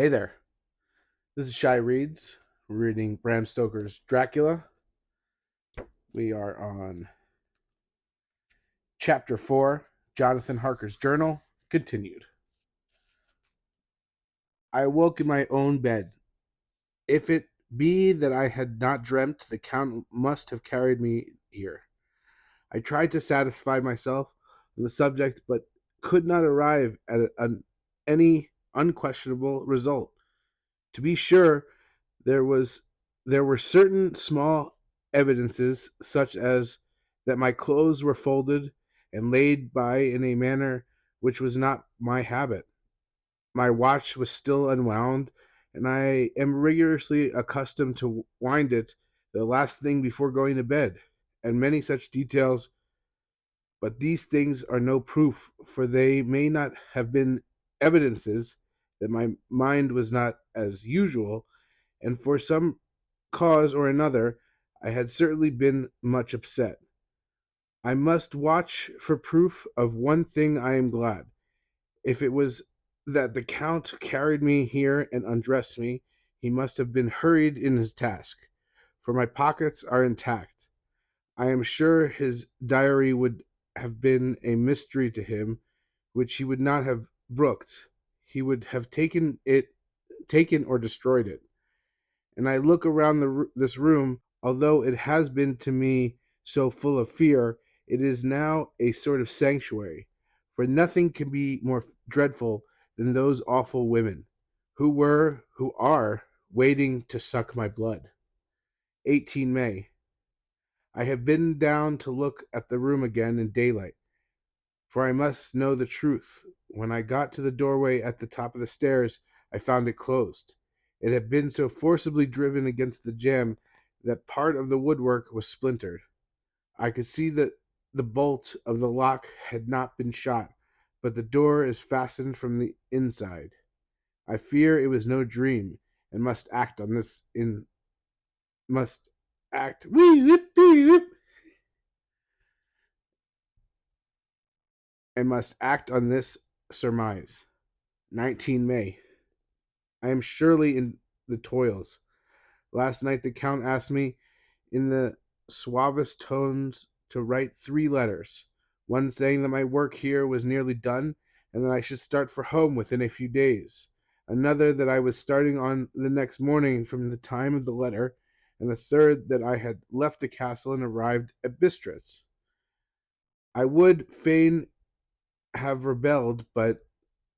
Hey there, this is Shai Reads. We're reading Bram Stoker's Dracula. We are on Chapter 4, Jonathon Harker's Journal, continued. I awoke in my own bed. If it be that I had not dreamt, the Count must have carried me here. I tried to satisfy myself on the subject, but could not arrive at any unquestionable result. To be sure, there was there were certain small evidences, such as that my clothes were folded and laid by in a manner which was not my habit. My watch was still unwound, and I am rigorously accustomed to wind it the last thing before going to bed, and many such details. But these things are no proof, for they may not have been evidences that my mind was not as usual, and for some cause or another, I had certainly been much upset. I must watch for proof of one thing. I am glad. If it was that the Count carried me here and undressed me, he must have been hurried in his task, for my pockets are intact. I am sure his diary would have been a mystery to him, which he would not have brooked. He would have taken or destroyed it. And I look around this room, although it has been to me so full of fear, it is now a sort of sanctuary, for nothing can be more dreadful than those awful women, who are, waiting to suck my blood. 18 May. I have been down to look at the room again in daylight, for I must know the truth. When I got to the doorway at the top of the stairs, I found it closed. It had been so forcibly driven against the jamb that part of the woodwork was splintered. I could see that the bolt of the lock had not been shot, but the door is fastened from the inside. I fear it was no dream, and must act and must act on this surmise. 19 May. I am surely in the toils. Last night the Count asked me in the suavest tones to write 3 letters, one saying that my work here was nearly done and that I should start for home within a few days, another that I was starting on the next morning from the time of the letter, and the third that I had left the castle and arrived at Bistritz. I would fain have rebelled, but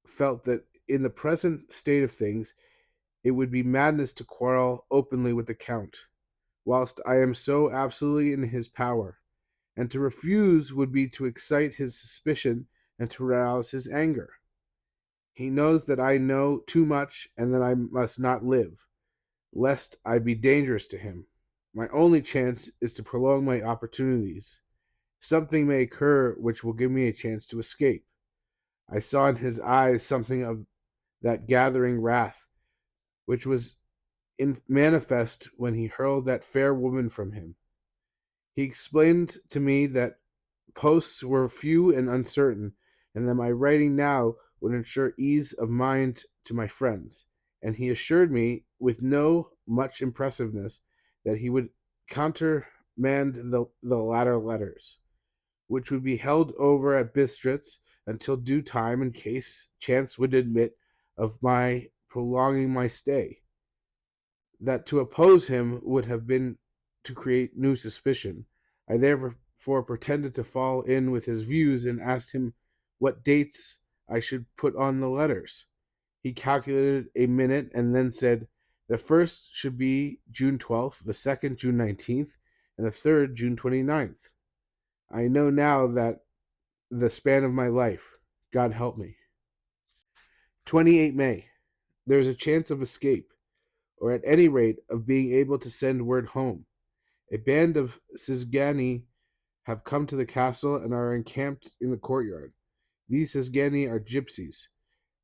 felt that in the present state of things it would be madness to quarrel openly with the Count, whilst I am so absolutely in his power, and to refuse would be to excite his suspicion and to rouse his anger. He knows that I know too much and that I must not live, lest I be dangerous to him. My only chance is to prolong my opportunities. Something may occur which will give me a chance to escape. I saw in his eyes something of that gathering wrath which was manifest when he hurled that fair woman from him. He explained to me that posts were few and uncertain, and that my writing now would ensure ease of mind to my friends. And he assured me, with no much impressiveness, that he would countermand the latter letters, which would be held over at Bistritz until due time in case chance would admit of my prolonging my stay. That to oppose him would have been to create new suspicion. I therefore pretended to fall in with his views and asked him what dates I should put on the letters. He calculated a minute and then said, "The first should be June 12th, the second June 19th, and the third June 29th. I know now that the span of my life. God help me." 28 May. There is a chance of escape, or at any rate of being able to send word home. A band of Cisgani have come to the castle and are encamped in the courtyard. These Cisgani are gypsies.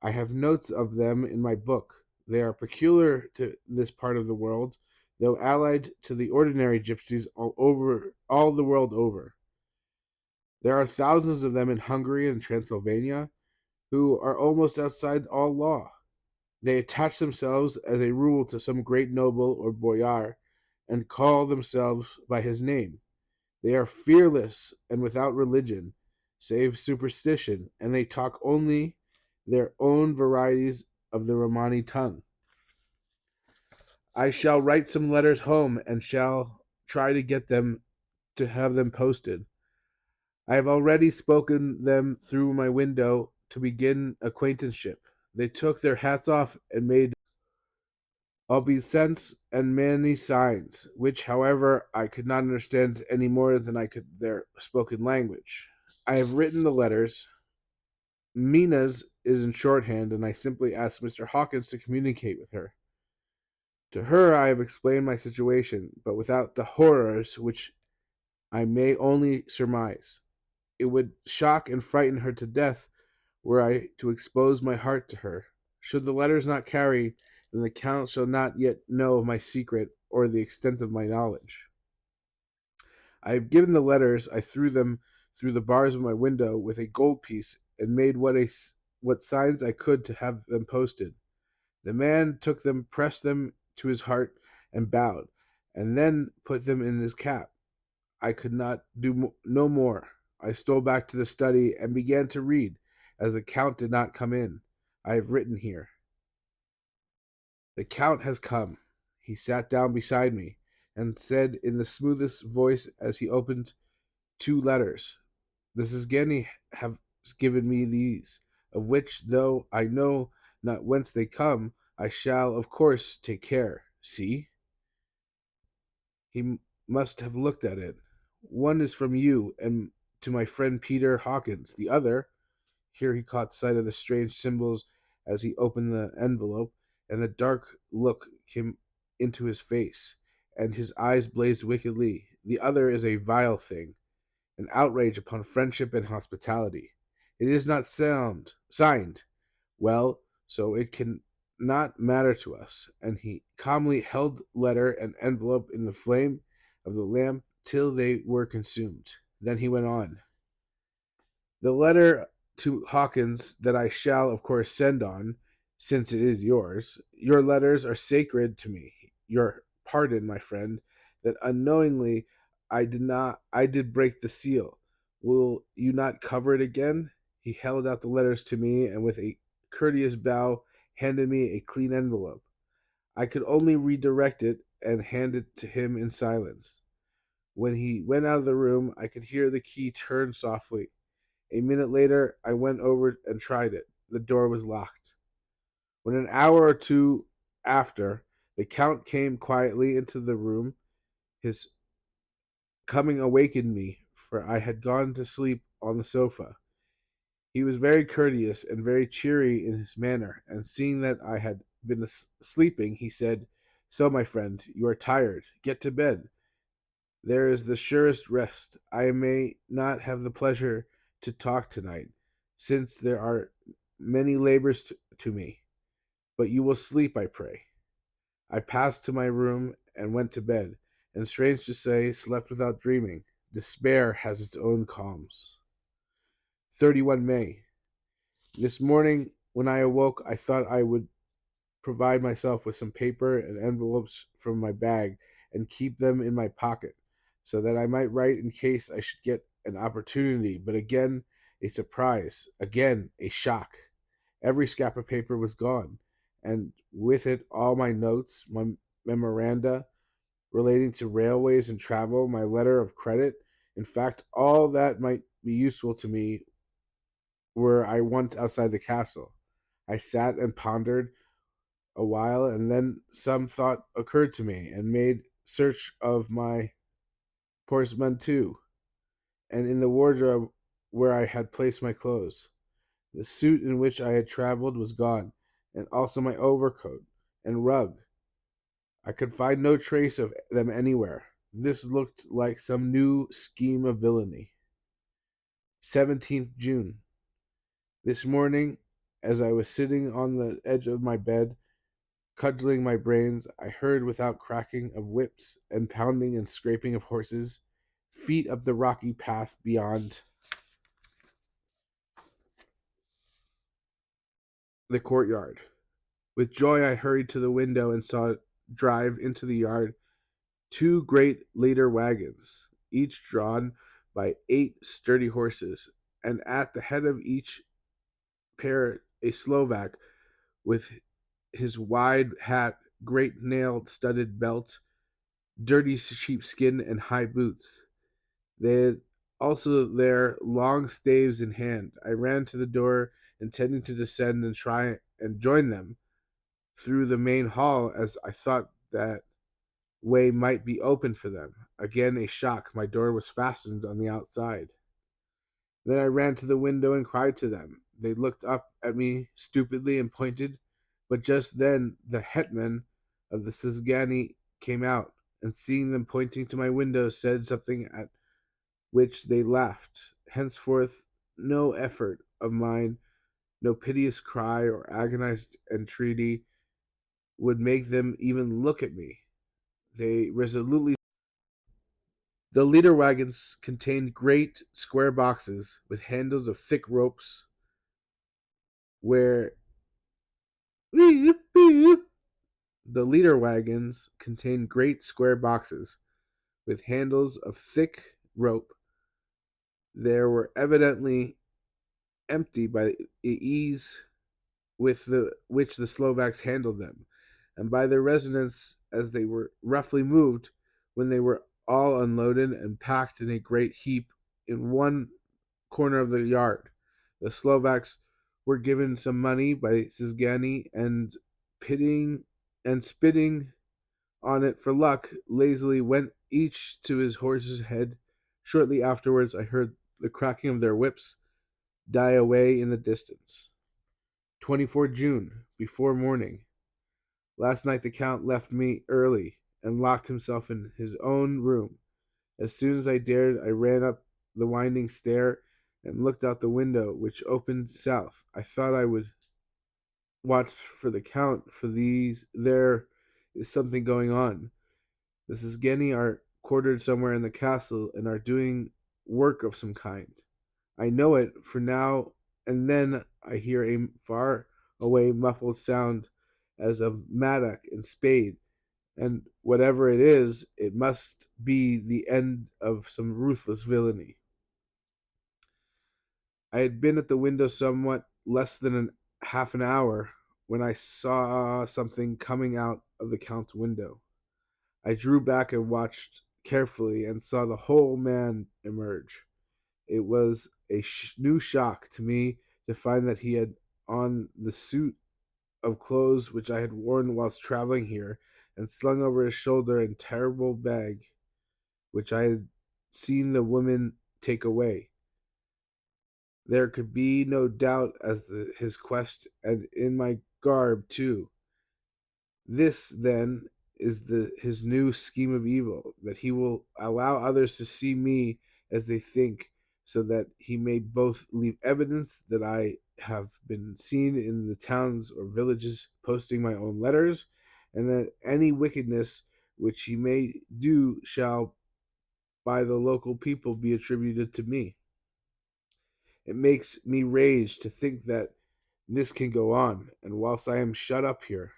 I have notes of them in my book. They are peculiar to this part of the world, though allied to the ordinary gypsies all the world over. There are thousands of them in Hungary and Transylvania, who are almost outside all law. They attach themselves as a rule to some great noble or boyar and call themselves by his name. They are fearless and without religion, save superstition, and they talk only their own varieties of the Romani tongue. I shall write some letters home and shall try to get them to have them posted. I have already spoken them through my window to begin acquaintanceship. They took their hats off and made obeisance and many signs, which, however, I could not understand any more than I could their spoken language. I have written the letters. Mina's is in shorthand, and I simply asked Mr. Hawkins to communicate with her. To her I have explained my situation, but without the horrors which I may only surmise. It would shock and frighten her to death were I to expose my heart to her. Should the letters not carry, then the Count shall not yet know of my secret or the extent of my knowledge. I have given the letters. I threw them through the bars of my window with a gold piece and made what signs I could to have them posted. The man took them, pressed them to his heart, and bowed, and then put them in his cap. I could not do no more. I stole back to the study and began to read, as the Count did not come in. I have written here. The Count has come. He sat down beside me and said in the smoothest voice as he opened two letters, "The Zizgeni have given me these, of which, though I know not whence they come, I shall, of course, take care. See?" He must have looked at it. "One is from you and to my friend Peter Hawkins. The other," here he caught sight of the strange symbols as he opened the envelope, and the dark look came into his face, and his eyes blazed wickedly. "The other is a vile thing, an outrage upon friendship and hospitality. It is not signed. Well, so it can not matter to us." And he calmly held letter and envelope in the flame of the lamp till they were consumed. Then he went on. "The letter to Hawkins that I shall, of course, send on, since it is yours. Your letters are sacred to me. Your pardon, my friend, that unknowingly I did break the seal. Will you not cover it again?" He held out the letters to me and with a courteous bow handed me a clean envelope. I could only redirect it and hand it to him in silence. When he went out of the room, I could hear the key turn softly. A minute later, I went over and tried it. The door was locked. When an hour or two after, the Count came quietly into the room, his coming awakened me, for I had gone to sleep on the sofa. He was very courteous and very cheery in his manner, and seeing that I had been sleeping, he said, "So, my friend, you are tired. Get to bed. There is the surest rest. I may not have the pleasure to talk tonight, since there are many labors to me, but you will sleep, I pray." I passed to my room and went to bed, and strange to say, slept without dreaming. Despair has its own calms. 31 May. This morning, when I awoke, I thought I would provide myself with some paper and envelopes from my bag and keep them in my pocket so that I might write in case I should get an opportunity. But again, a surprise, again, a shock. Every scrap of paper was gone, and with it all my notes, my memoranda relating to railways and travel, my letter of credit, in fact, all that might be useful to me were I once outside the castle. I sat and pondered a while, and then some thought occurred to me, and made search of my portmanteau and in the wardrobe where I had placed my clothes. The suit in which I had traveled was gone, and also my overcoat and rug. I could find no trace of them anywhere. This looked like some new scheme of villainy. 17th June. This morning, as I was sitting on the edge of my bed, cudgeling my brains, I heard without cracking of whips and pounding and scraping of horses, feet up the rocky path beyond the courtyard. With joy, I hurried to the window and saw drive into the yard two great leader wagons, each drawn by 8 sturdy horses, and at the head of each pair a Slovak with his wide hat, great nail studded belt, dirty sheepskin, and high boots. They had also their long staves in hand. I ran to the door, intending to descend and try and join them through the main hall, as I thought that way might be open for them. Again, a shock. My door was fastened on the outside. Then I ran to the window and cried to them. They looked up at me stupidly and pointed, but just then the hetman of the Szgany came out, and seeing them pointing to my window, said something at which they laughed. Henceforth, no effort of mine, no piteous cry or agonized entreaty would make them even look at me. They resolutely. The leader wagons contained great square boxes with handles of thick ropes where the leader wagons contained great square boxes with handles of thick rope. There were evidently empty by the ease with which the Slovaks handled them, and by their resonance as they were roughly moved when they were all unloaded and packed in a great heap in one corner of the yard. The Slovaks were given some money by Szgany and pitting and spitting on it for luck, lazily went each to his horse's head. Shortly afterwards I heard the cracking of their whips die away in the distance. 24 June, before morning. Last night the Count left me early and locked himself in his own room. As soon as I dared, I ran up the winding stair and looked out the window, which opened south. I thought I would watch for the Count, for there is something going on. The Szgany are quartered somewhere in the castle and are doing work of some kind. I know it, for now and then I hear a far away muffled sound as of mattock and spade, and whatever it is, it must be the end of some ruthless villainy. I had been at the window somewhat less than half an hour when I saw something coming out of the Count's window. I drew back and watched carefully and saw the whole man emerge. It was a new shock to me to find that he had on the suit of clothes which I had worn whilst traveling here, and slung over his shoulder a terrible bag which I had seen the woman take away. There could be no doubt as to his quest, and in my garb too. This, then, is his new scheme of evil, that he will allow others to see me as they think, so that he may both leave evidence that I have been seen in the towns or villages posting my own letters, and that any wickedness which he may do shall by the local people be attributed to me. It makes me rage to think that this can go on, and whilst I am shut up here,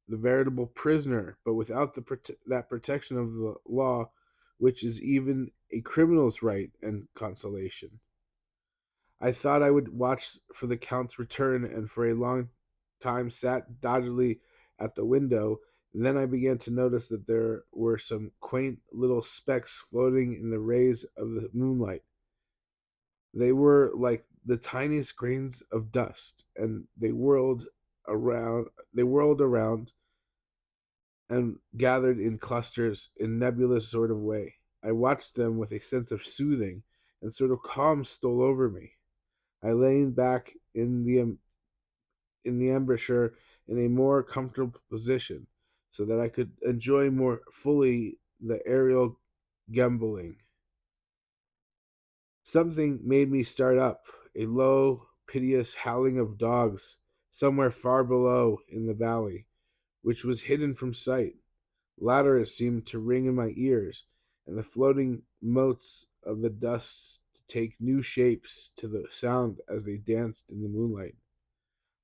the veritable prisoner, but without that protection of the law, which is even a criminal's right and consolation. I thought I would watch for the Count's return, and for a long time sat doggedly at the window. And then I began to notice that there were some quaint little specks floating in the rays of the moonlight. They were like the tiniest grains of dust, and they whirled around. They whirled around and gathered in clusters in nebulous sort of way. I watched them with a sense of soothing, and sort of calm stole over me. I leaned back in the embrasure in a more comfortable position, so that I could enjoy more fully the aerial gambolling. Something made me start up, a low, piteous howling of dogs, somewhere far below in the valley, which was hidden from sight. Louder seemed to ring in my ears, and the floating motes of the dust to take new shapes to the sound as they danced in the moonlight.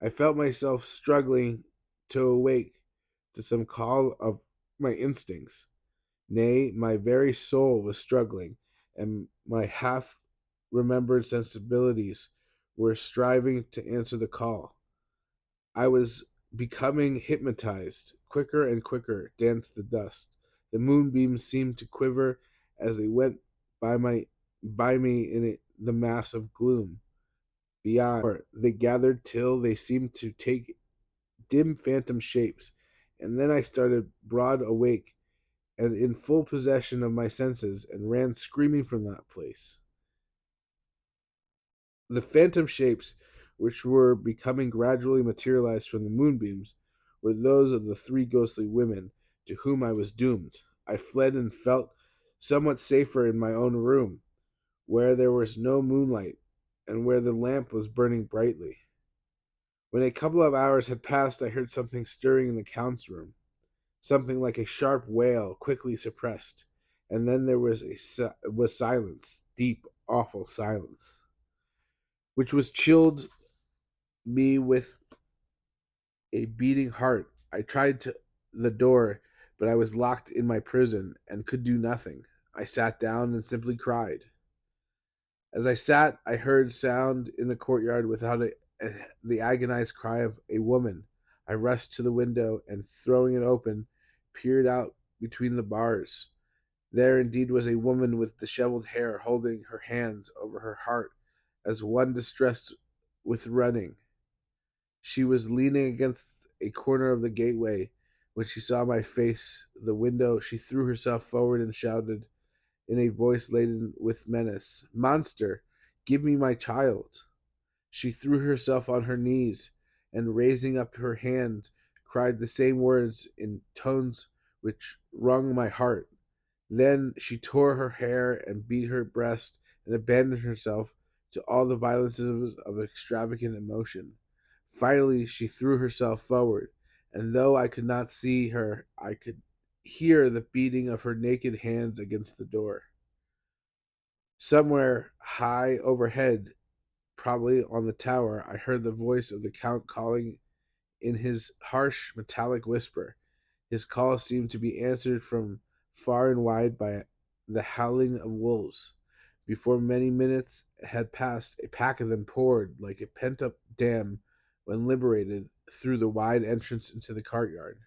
I felt myself struggling to awake to some call of my instincts. Nay, my very soul was struggling, and my half remembered sensibilities were striving to answer the call. I was becoming hypnotized. Quicker and quicker danced the dust. The moonbeams seemed to quiver as they went by me in the mass of gloom. Beyond, they gathered till they seemed to take dim phantom shapes, and then I started broad awake and in full possession of my senses and ran screaming from that place. The phantom shapes, which were becoming gradually materialized from the moonbeams, were those of the three ghostly women to whom I was doomed. I fled and felt somewhat safer in my own room, where there was no moonlight and where the lamp was burning brightly. When a couple of hours had passed, I heard something stirring in the Count's room, something like a sharp wail quickly suppressed, and then there was silence, deep, awful silence, which was chilled me with a beating heart. I tried to the door, but I was locked in my prison and could do nothing. I sat down and simply cried. As I sat, I heard sound in the courtyard without the agonized cry of a woman. I rushed to the window and, throwing it open, peered out between the bars. There indeed was a woman with disheveled hair holding her hands over her heart as one distressed with running. She was leaning against a corner of the gateway. When she saw my face, the window, she threw herself forward and shouted in a voice laden with menace, "Monster, give me my child." She threw herself on her knees and, raising up her hand, cried the same words in tones which wrung my heart. Then she tore her hair and beat her breast and abandoned herself to all the violences of extravagant emotion. Finally, she threw herself forward, and though I could not see her, I could hear the beating of her naked hands against the door. Somewhere high overhead, probably on the tower, I heard the voice of the Count calling in his harsh, metallic whisper. His call seemed to be answered from far and wide by the howling of wolves. Before many minutes had passed, a pack of them poured like a pent up dam when liberated through the wide entrance into the courtyard.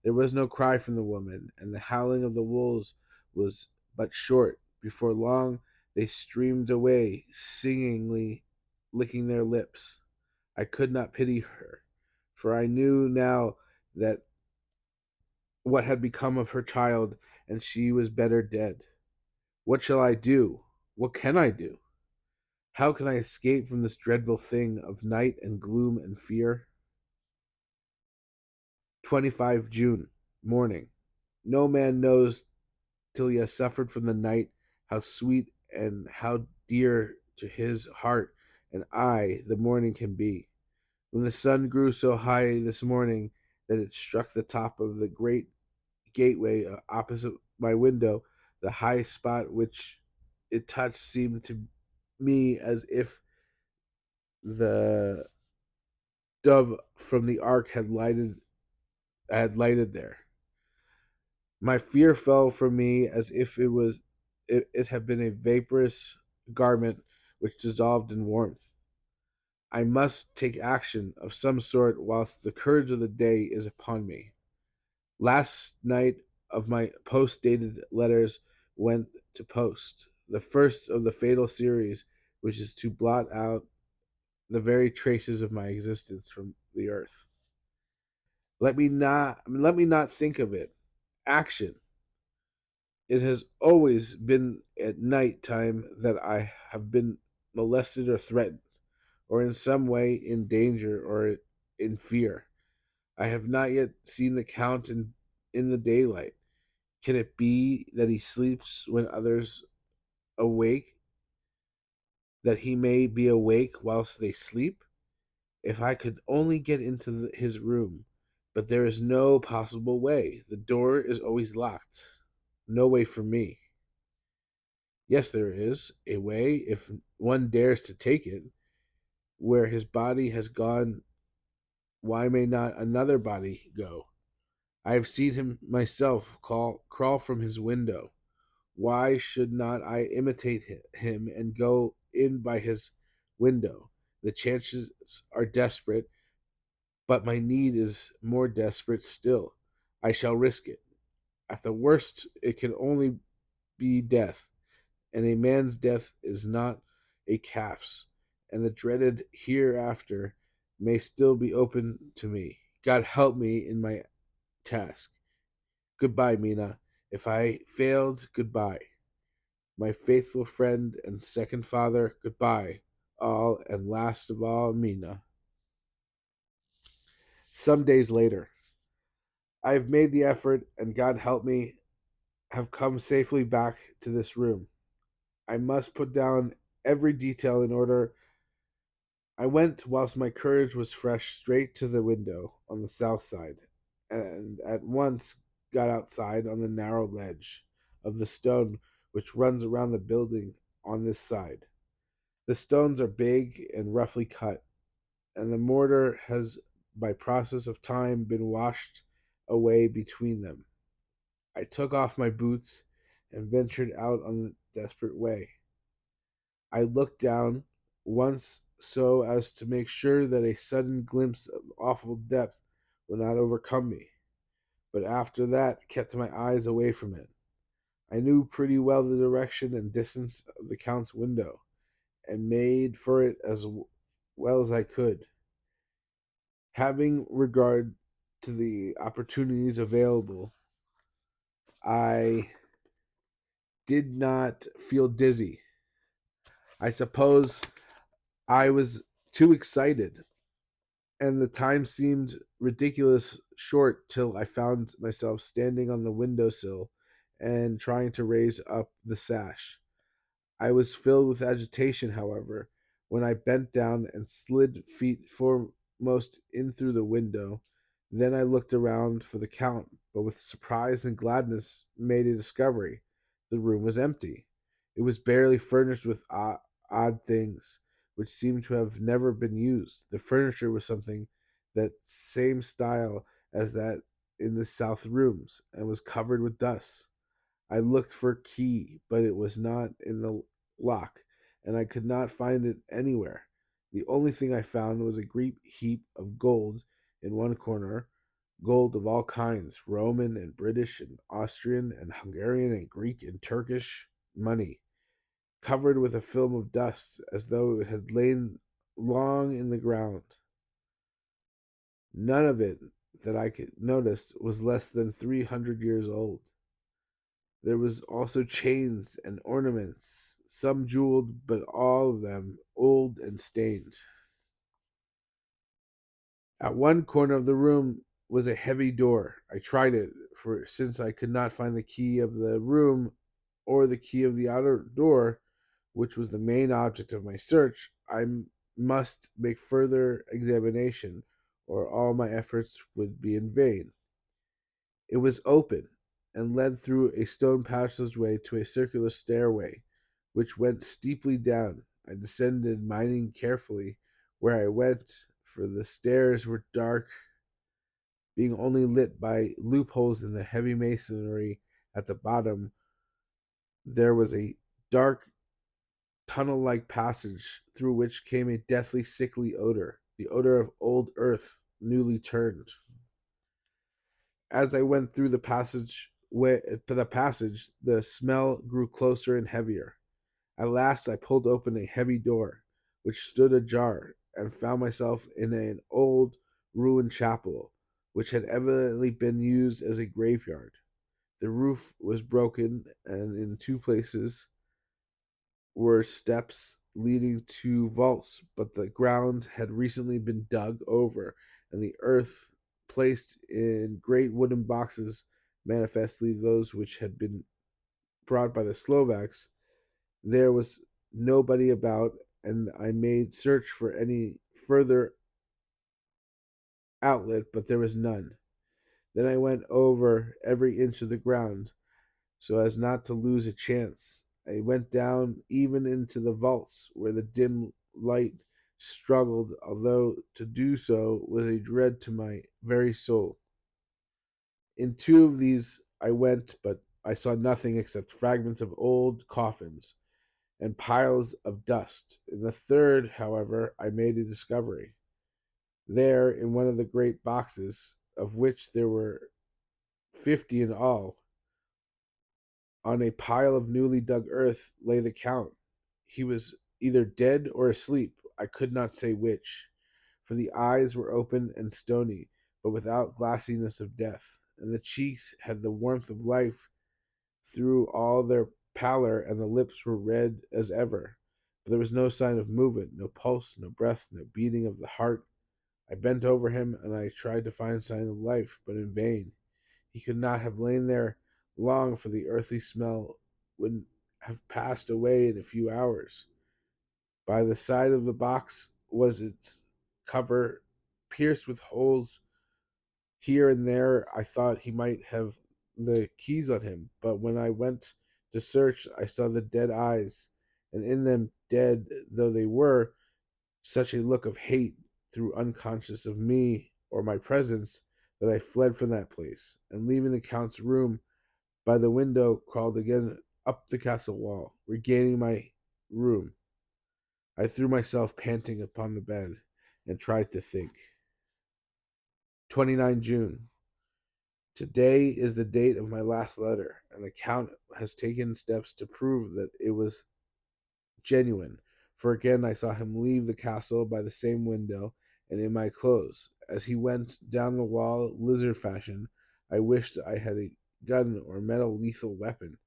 There was no cry from the woman, and the howling of the wolves was but short. Before long, they streamed away, singingly licking their lips. I could not pity her, for I knew now that what had become of her child, and she was better dead. What shall I do? What can I do? How can I escape from this dreadful thing of night and gloom and fear? 25 June, morning. No man knows till he has suffered from the night how sweet and how dear to his heart and eye the morning can be. When the sun grew so high this morning that it struck the top of the great gateway opposite my window, the high spot which it touched seemed to me as if the dove from the ark had lighted there. My fear fell from me as if it had been a vaporous garment which dissolved in warmth. I must take action of some sort whilst the courage of the day is upon me. Last night of my post dated letters went to post, the first of the fatal series which is to blot out the very traces of my existence from the earth. Let me not think of it. Action. It has always been at night time that I have been molested or threatened, or in some way in danger or in fear. I have not yet seen the Count in the daylight. Can it be that he sleeps when others awake, that he may be awake whilst they sleep? If I could only get into his room, but there is no possible way. The door is always locked. No way for me. Yes, there is a way if one dares to take it, where his body has gone Why may not another body go? I have seen him myself crawl from his window. Why should not I imitate him and go in by his window? The chances are desperate, but my need is more desperate still. I shall risk it. At the worst, it can only be death, and a man's death is not a calf's, and the dreaded hereafter may still be open to me. God help me in my task. Goodbye, Mina. If I failed, goodbye. My faithful friend and second father, goodbye. All and last of all, Mina. Some days later, I have made the effort, and God help me, have come safely back to this room. I must put down every detail in order. I went, whilst my courage was fresh, straight to the window on the south side, and at once got outside on the narrow ledge of the stone which runs around the building on this side. The stones are big and roughly cut, and the mortar has, by process of time, been washed away between them. I took off my boots and ventured out on the desperate way. I looked down once so as to make sure that a sudden glimpse of awful depth would not overcome me, but after that kept my eyes away from it. I knew pretty well the direction and distance of the Count's window, and made for it as well as I could, having regard to the opportunities available. I did not feel dizzy. I suppose I was too excited, and the time seemed ridiculous short till I found myself standing on the window sill and trying to raise up the sash. I was filled with agitation, however, when I bent down and slid feet foremost in through the window. Then I looked around for the Count, but with surprise and gladness made a discovery. The room was empty. It was barely furnished with odd things, which seemed to have never been used. The furniture was something that same style as that in the south rooms, and was covered with dust. I looked for a key, but it was not in the lock, and I could not find it anywhere. The only thing I found was a great heap of gold in one corner, gold of all kinds, Roman and British and Austrian and Hungarian and Greek and Turkish money, covered with a film of dust as though it had lain long in the ground. None of it that I could notice was less than 300 years old. There was also chains and ornaments, some jeweled, but all of them old and stained. At one corner of the room was a heavy door. I tried it, for since I could not find the key of the room or the key of the outer door, which was the main object of my search, must make further examination, or all my efforts would be in vain. It was open, and led through a stone passageway to a circular stairway, which went steeply down. I descended, minding carefully where I went, for the stairs were dark, being only lit by loopholes in the heavy masonry at the bottom. There was a dark tunnel like passage through which came a deathly sickly odor, the odor of old earth newly turned. As I went through the passage, the smell grew closer and heavier. At last I pulled open a heavy door, which stood ajar, and found myself in an old ruined chapel, which had evidently been used as a graveyard. The roof was broken, and in two places were steps leading to vaults, but the ground had recently been dug over, and the earth placed in great wooden boxes, manifestly those which had been brought by the Slovaks. There was nobody about, and I made search for any further outlet, but there was none. Then I went over every inch of the ground, so as not to lose a chance. I went down even into the vaults, where the dim light struggled, although to do so was a dread to my very soul. In two of these I went, but I saw nothing except fragments of old coffins and piles of dust. In the third, however, I made a discovery. There, in one of the great boxes, of which there were 50 in all, on a pile of newly dug earth lay the Count. He was either dead or asleep, I could not say which, for the eyes were open and stony, but without glassiness of death, and the cheeks had the warmth of life through all their pallor, and the lips were red as ever. But there was no sign of movement, no pulse, no breath, no beating of the heart. I bent over him, and I tried to find sign of life, but in vain. He could not have lain there long, for the earthly smell would have passed away in a few hours. By the side of the box was its cover, pierced with holes here and there. I thought he might have the keys on him, but when I went to search, I saw the dead eyes, and in them, dead though they were, such a look of hate through unconscious of me or my presence that I fled from that place, and leaving the Count's room by the window, crawled again up the castle wall. Regaining my room, I threw myself panting upon the bed and tried to think. 29 June. Today is the date of my last letter, and the Count has taken steps to prove that it was genuine, for again I saw him leave the castle by the same window and in my clothes. As he went down the wall, lizard fashion, I wished I had a gun or metal lethal weapon,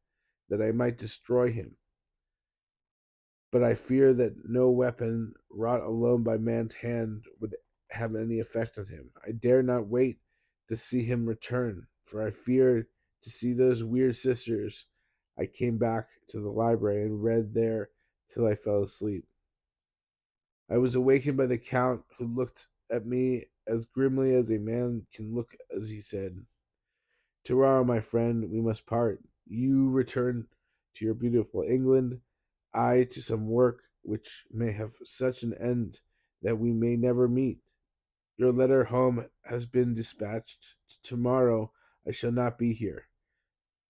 that I might destroy him. But I fear that no weapon wrought alone by man's hand would have any effect on him. I dare not wait to see him return, for I feared to see those weird sisters. I came back to the library and read there till I fell asleep. I was awakened by the Count, who looked at me as grimly as a man can look as he said, "Tomorrow, my friend, we must part. You return to your beautiful England, I to some work which may have such an end that we may never meet. Your letter home has been dispatched. Tomorrow I shall not be here,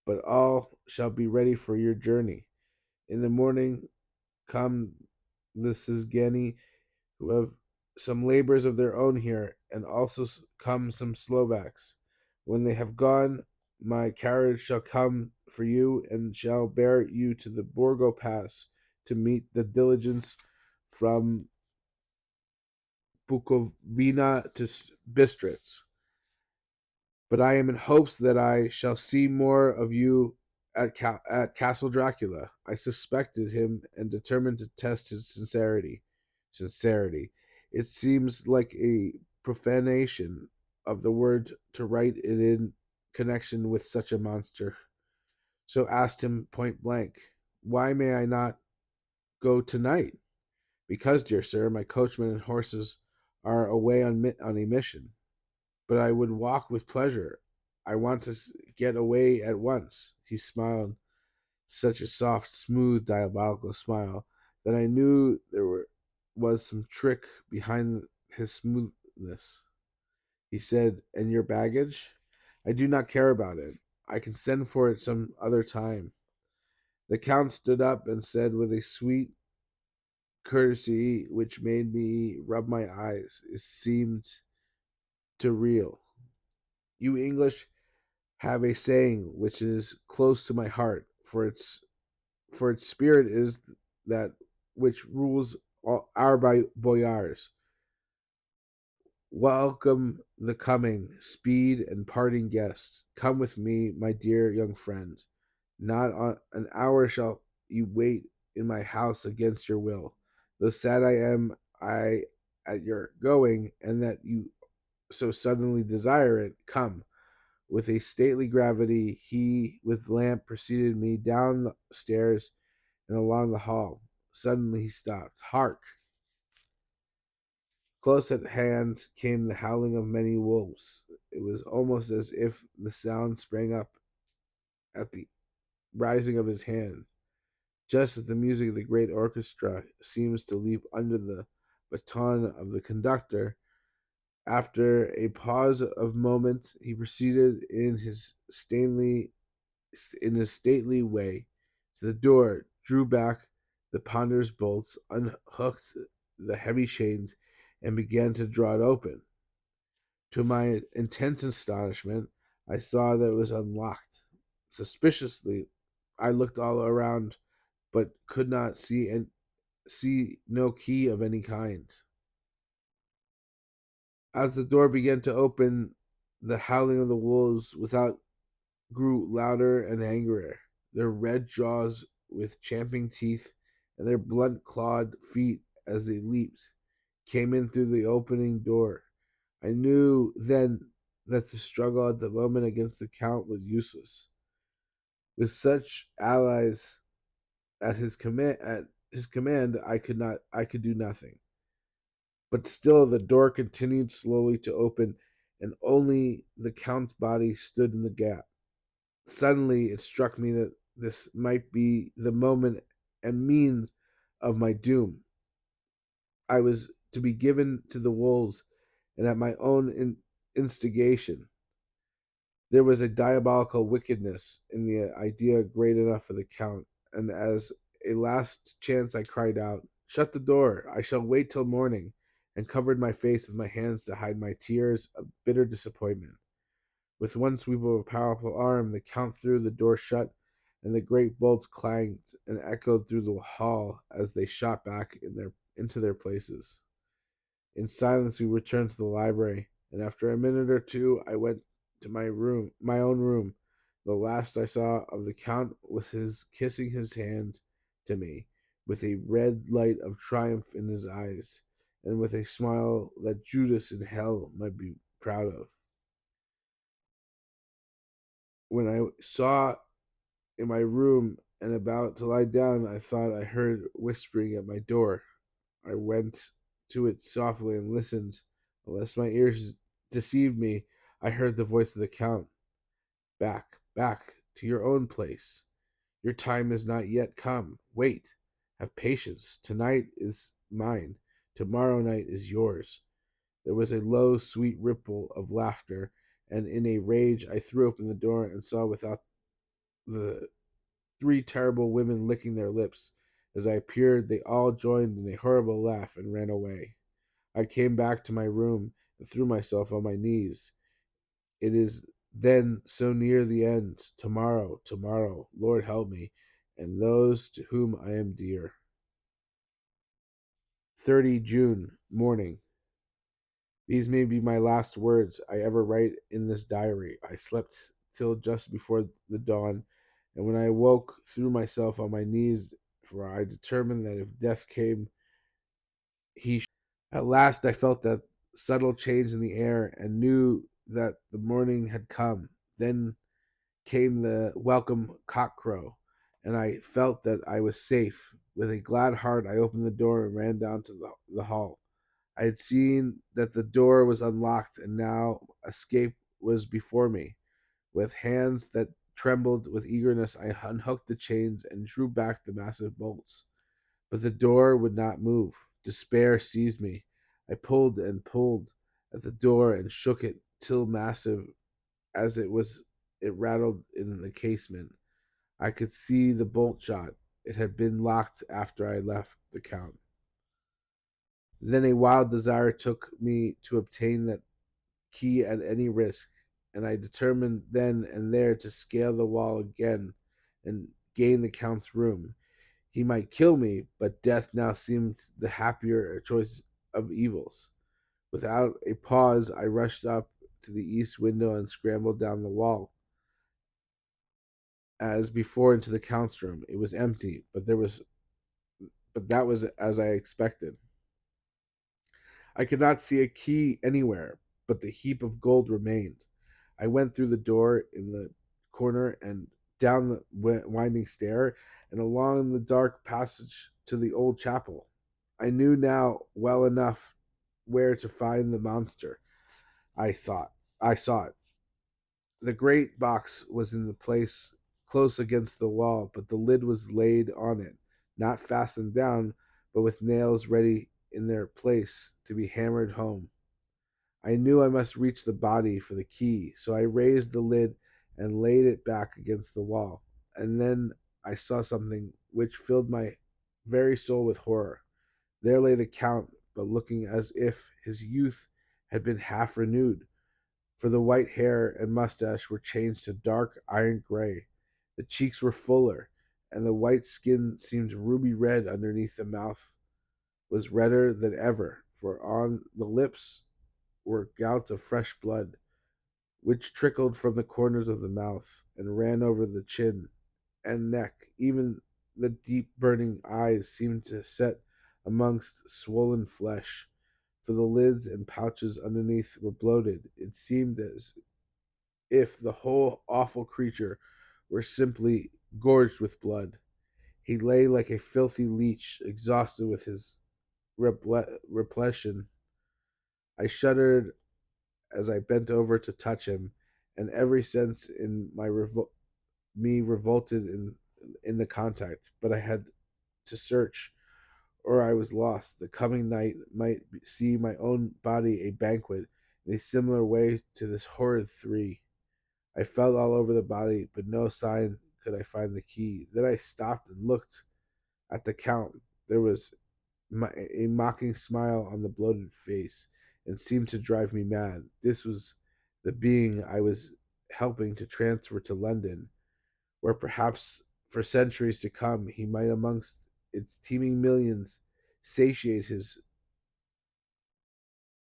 but all shall be ready for your journey. In the morning come the Szgany, who have some labors of their own here, and also come some Slovaks. When they have gone, my carriage shall come for you and shall bear you to the Borgo Pass to meet the diligence from Bukovina to Bistritz. But I am in hopes that I shall see more of you at Castle Dracula. I suspected him and determined to test his sincerity. Sincerity. It seems like a profanation of the word to write it in connection with such a monster. So asked him point blank, "Why may I not go tonight?" "Because, dear sir, my coachman and horses are away on a mission." "But I would walk with pleasure. I want to get away at once." He smiled, such a soft, smooth, diabolical smile, that I knew was some trick behind his smoothness. He said, "And your baggage?" "I do not care about it. I can send for it some other time." The Count stood up and said with a sweet courtesy which made me rub my eyes, it seemed to reel, "You English have a saying which is close to my heart, for its spirit is that which rules all our boyars. Welcome the coming, speed and parting guest. Come with me, my dear young friend. Not on an hour shall you wait in my house against your will. Though sad I am I at your going, and that you so suddenly desire it, come." With a stately gravity, he with lamp preceded me down the stairs and along the hall. Suddenly he stopped. "Hark!" Close at hand came the howling of many wolves. It was almost as if the sound sprang up at the rising of his hand, just as the music of the great orchestra seems to leap under the baton of the conductor. After a pause of moments, he proceeded in his stately way to the door, drew back the ponderous bolts, unhooked the heavy chains, and began to draw it open. To my intense astonishment, I saw that it was unlocked. Suspiciously, I looked all around, but could not see no key of any kind. As the door began to open, the howling of the wolves without grew louder and angrier. Their red jaws with champing teeth and their blunt clawed feet as they leaped came in through the opening door. I knew then that the struggle at the moment against the Count was useless. With such allies at his command, I could do nothing. But still the door continued slowly to open, and only the Count's body stood in the gap. Suddenly it struck me that this might be the moment and means of my doom. I was to be given to the wolves, and at my own instigation. There was a diabolical wickedness in the idea great enough for the Count, and as a last chance I cried out, "Shut the door! I shall wait till morning," and covered my face with my hands to hide my tears of bitter disappointment. With one sweep of a powerful arm, the Count threw the door shut, and the great bolts clanged and echoed through the hall as they shot back into their places. In silence, we returned to the library, and after a minute or two, I went to my own room. The last I saw of the Count was his kissing his hand to me, with a red light of triumph in his eyes, and with a smile that Judas in hell might be proud of. When I saw in my room and about to lie down, I thought I heard whispering at my door. I went to it softly and listened. Unless my ears deceived me, I heard the voice of the Count. "Back, back to your own place. Your time is not yet come. Wait. Have patience. Tonight is mine. Tomorrow night is yours." There was a low, sweet ripple of laughter, and in a rage I threw open the door and saw without the three terrible women licking their lips. As I appeared, they all joined in a horrible laugh and ran away. I came back to my room and threw myself on my knees. It is then so near the end. Tomorrow, tomorrow, Lord help me, and those to whom I am dear. 30 June, morning. These may be my last words I ever write in this diary. I slept till just before the dawn, and when I awoke, threw myself on my knees, for I determined that if death came, he. At last, I felt that subtle change in the air and knew that the morning had come. Then came the welcome cockcrow, and I felt that I was safe. With a glad heart, I opened the door and ran down to the hall. I had seen that the door was unlocked, and now escape was before me. With hands that trembled with eagerness, I unhooked the chains and drew back the massive bolts. But the door would not move. Despair seized me. I pulled and pulled at the door and shook it till massive as it rattled in the casement. I could see the bolt shot. It had been locked after I left the Count. Then a wild desire took me to obtain that key at any risk, and I determined then and there to scale the wall again and gain the Count's room. He might kill me, but death now seemed the happier choice of evils. Without a pause, I rushed up to the east window and scrambled down the wall. As before, into the Count's room. It was empty, but that was as I expected. I could not see a key anywhere, but the heap of gold remained. I went through the door in the corner and down the winding stair and along the dark passage to the old chapel. I knew now well enough where to find the monster. I thought. I saw it. The great box was in the place close against the wall, but the lid was laid on it, not fastened down, but with nails ready in their place to be hammered home. I knew I must reach the body for the key, so I raised the lid and laid it back against the wall. And then I saw something which filled my very soul with horror. There lay the Count, but looking as if his youth had been half renewed, for the white hair and mustache were changed to dark iron gray. The cheeks were fuller, and the white skin seemed ruby red underneath. The mouth was redder than ever, for on the lips were gouts of fresh blood, which trickled from the corners of the mouth and ran over the chin and neck. Even the deep burning eyes seemed to set amongst swollen flesh, for the lids and pouches underneath were bloated. It seemed as if the whole awful creature were simply gorged with blood. He lay like a filthy leech, exhausted with his repletion. I shuddered as I bent over to touch him, and every sense in me revolted in the contact. But I had to search, or I was lost. The coming night might see my own body a banquet in a similar way to this horrid three. I felt all over the body, but no sign could I find the key. Then I stopped and looked at the Count. There was a mocking smile on the bloated face, and seemed to drive me mad. This was the being I was helping to transfer to London, where perhaps for centuries to come he might, amongst its teeming millions, satiate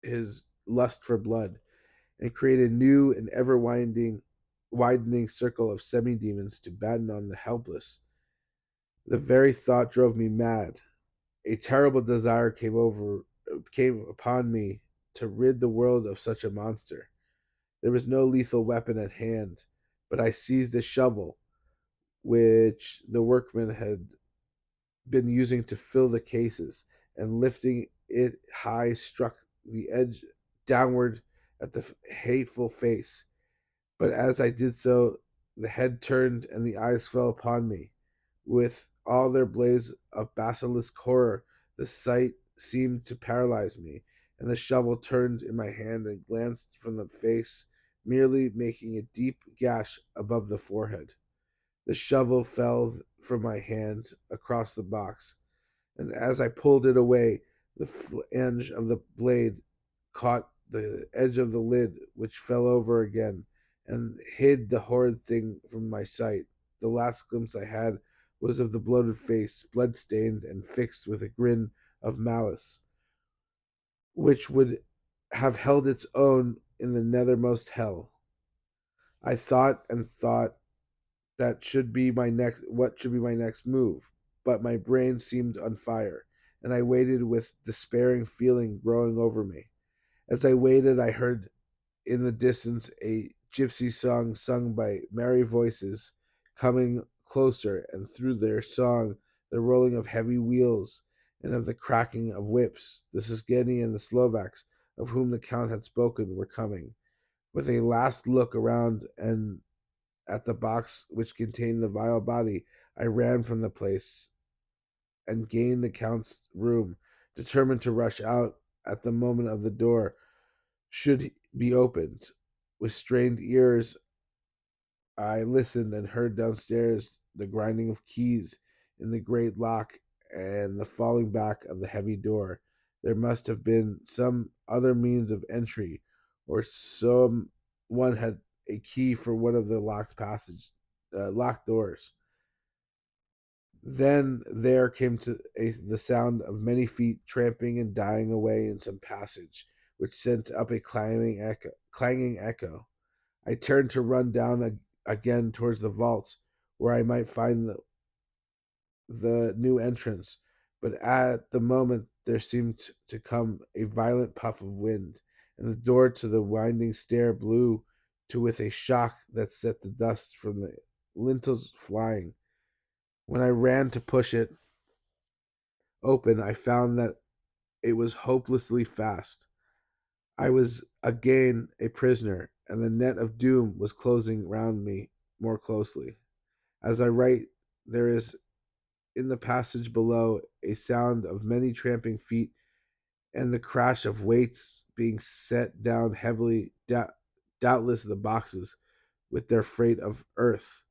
his lust for blood and create a new and ever widening circle of semi demons to batten on the helpless. The very thought drove me mad. A terrible desire came upon me to rid the world of such a monster. There was no lethal weapon at hand, but I seized a shovel, which the workmen had been using to fill the cases, and lifting it high, struck the edge downward at the hateful face. But as I did so, the head turned and the eyes fell upon me. With all their blaze of basilisk horror, the sight seemed to paralyze me, and the shovel turned in my hand and glanced from the face, merely making a deep gash above the forehead. The shovel fell from my hand across the box, and as I pulled it away, the flange of the blade caught the edge of the lid, which fell over again and hid the horrid thing from my sight. The last glimpse I had was of the bloated face, blood-stained and fixed with a grin of malice, which would have held its own in the nethermost hell. I thought and thought that should be my next what should be my next move, but my brain seemed on fire, and I waited with despairing feeling growing over me. As I waited, I heard in the distance a gypsy song sung by merry voices coming closer, and through their song the rolling of heavy wheels and of the cracking of whips. The Szgeni and the Slovaks, of whom the Count had spoken, were coming. With a last look around and at the box which contained the vile body, I ran from the place and gained the Count's room, determined to rush out at the moment of the door should be opened. With strained ears, I listened and heard downstairs the grinding of keys in the great lock and the falling back of the heavy door. There must have been some other means of entry, or some one had a key for one of the locked doors. Then there came the sound of many feet tramping and dying away in some passage, which sent up a clanging echo. I turned to run down again towards the vault, where I might find the new entrance. But at the moment there seemed to come a violent puff of wind, and the door to the winding stair blew to with a shock that set the dust from the lintels flying. When I ran to push it open, I found that it was hopelessly fast. I was again a prisoner, and the net of doom was closing round me more closely. As I write, there is in the passage below a sound of many tramping feet and the crash of weights being set down heavily, doubtless the boxes with their freight of earth.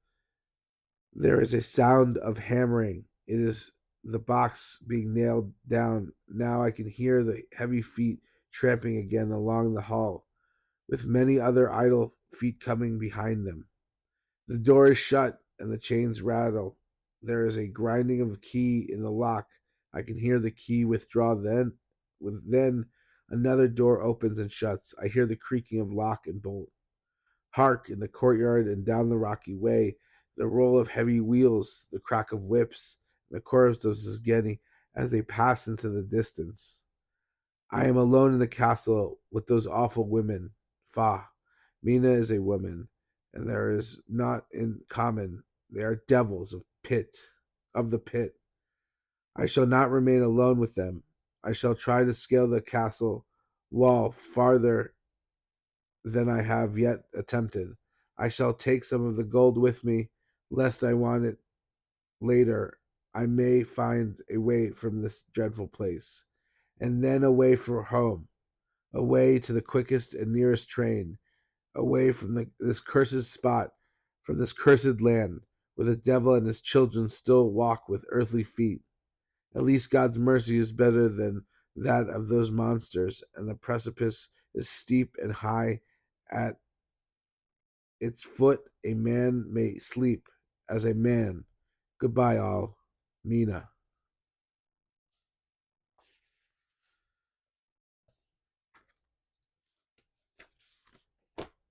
There is a sound of hammering. It is the box being nailed down. Now I can hear the heavy feet tramping again along the hall, with many other idle feet coming behind them. The door is shut and the chains rattle. There is a grinding of the key in the lock. I can hear the key withdraw then another door opens and shuts. I hear the creaking of lock and bolt. Hark, in the courtyard and down the rocky way, the roll of heavy wheels, the crack of whips, the chorus of Szgeny as they pass into the distance. I am alone in the castle with those awful women. Fa, Mina is a woman, and there is not in common. They are devils of the pit. I shall not remain alone with them. I shall try to scale the castle wall farther than I have yet attempted. I shall take some of the gold with me, lest I want it later. I may find a way from this dreadful place, and then away for home, away to the quickest and nearest train, away from this cursed spot, from this cursed land, where the devil and his children still walk with earthly feet. At least God's mercy is better than that of those monsters, and the precipice is steep and high. At its foot a man may sleep as a man. Goodbye, all. Mina.